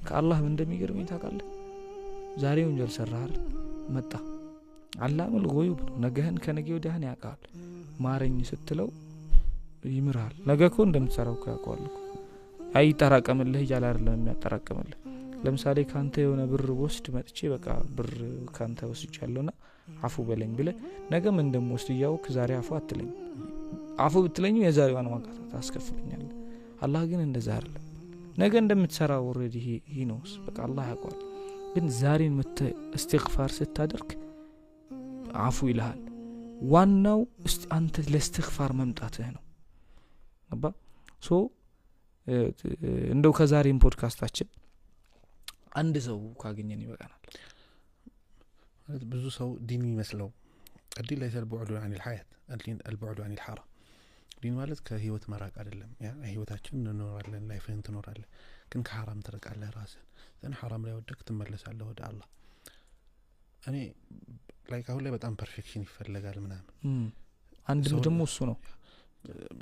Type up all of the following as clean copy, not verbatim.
ከአላህ ምን እንደሚገርመኝ ታውቃለህ? ዛሬ ወንጀል ሰራህ መጣ አላመል ጎዩብ ነው። ነገህን ከነገ ወዲያህን ያውቃል። ማረኝ ስትለው ይምራል። ነገ እኮ እንደምትሰራው እኮ ያውቃል እኮ። አይጠራቀምልህ እያለ አይደለም የሚያጠራቅምልህ። ለምሳሌ ካንተ የሆነ ብር ወስድ መጥቼ በቃ ብር ካንተ ወስጃለሁና አፉ በለኝ ብለህ ነገም እንደምወስድ እያወቅ ዛሬ አፉ አትለኝ። አፉ ብትለኝ የዛሬዋን ዋጋ ታስከፍለኛለህ። አላህ ግን እንደዛ አይደለም። ነገ እንደምትሰራው ኦሬዲ ሂ ኖስ በቃ አላህ ያውቃል። ግን ዛሬን እስትግፋር ስታደርግ አፉ ይልሃል። ዋናው አንተ ለእስትግፋር መምጣትህ ነው። አባ ሶ እንደው ከዛሬም ፖድካስታችን አንድ ሰው ካገኘን ይበቃናል። ብዙ ሰው ዲን ይመስለው الدين ليس البعد عن الحياة، الدين البعد عن الحرام። ዲን ማለት ከህይወት መራቅ አይደለም። ያ ህይወታችን እንኖራለን፣ ላይፍን ትኖራለህ፣ ግን ከሐራም ትርቃለህ ራስህን። ዘን ሐራም ላይ ወደክ ትመለሳለህ ወደ አላህ። እኔ ላይክ አሁን ላይ በጣም ፐርፌክሽን ይፈልጋል ምናምን አንድ ደግሞ እሱ ነው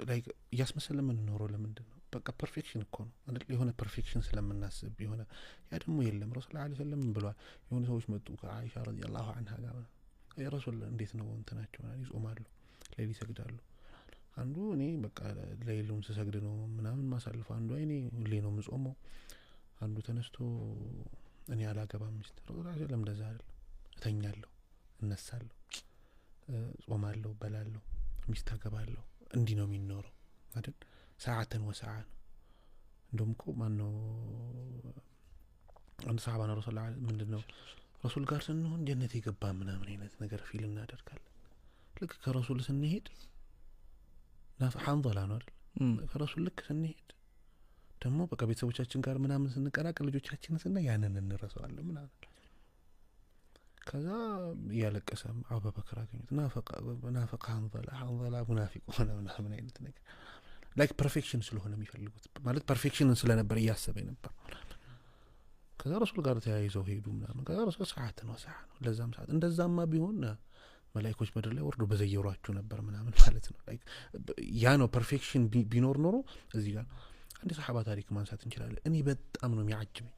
ላይክ ያስመሰለን ምን ኖሮ ለምንድን ነው በቃ ፐርፌክሽን እኮ ነው አይደል? የሆነ ፐርፌክሽን ስለምናስብ የሆነ ያ ደግሞ የለም። ረሱል ሰለላሁ ዐለይሂ ወሰለም ብለዋል። የሆነ ሰዎች መጡ ከአይሻ ረዲየላሁ ዐንሃ ጋር ረሱል እንዴት ነው እንትናቸው ይጾማሉ፣ ሌሊት ይሰግዳሉ። አንዱ እኔ በቃ ሌሊቱን ስሰግድ ነው ምናምን ማሳልፈው፣ አንዱ እኔ ሁሌ ነው የምጾመው፣ አንዱ ተነስቶ እኔ አላገባም ሚስት። ረሱል ሰለላሁ ዐለይሂ ወሰለም እንደዛ አይደለም፣ እተኛለሁ፣ እነሳለሁ፣ ጾማለሁ፣ በላለሁ፣ ሚስት አገባለሁ። እንዲህ ነው የሚኖረው አይደል? ሰዓትን ወሰዓ ነው። እንደውም እኮ ማነው አንድ ሰሃባ ነው ረሱል ምንድነው ረሱል ጋር ስንሆን ጀነት የገባ ምናምን አይነት ነገር ፊል እናደርጋለን። ልክ ከረሱል ስንሄድ ሐንዘላ ነው አይደል? ከረሱል ልክ ስንሄድ ደግሞ በቃ ቤተሰቦቻችን ጋር ምናምን ስንቀላቀል ልጆቻችንን ስናይ ያንን እንረሳዋለን ምናምን። ከዛ ያለቀሰም አቡበክር አገኙት ናፈቀ ሐንዘላ ሙናፊቅ ሆነ ምናምን አይነት ነገር ላይክ ፐርፌክሽን ስለሆነ የሚፈልጉት ማለት ፐርፌክሽንን ስለነበር እያሰበ ነበር። ከዛ ረሱል ጋር ተያይዘው ሄዱ ምናምን። ከዛ ረሱል ሰዓት ነው ለዛም ሰዓት እንደዛማ ቢሆን መላእክቶች ምድር ላይ ወርዶ በዘየሯቸው ነበር ምናምን ማለት ነው። ላይክ ያ ነው ፐርፌክሽን ቢኖር ኖሮ እዚህ ጋር አንድ ሰሃባ ታሪክ ማንሳት እንችላለን። እኔ በጣም ነው የሚያጅበኝ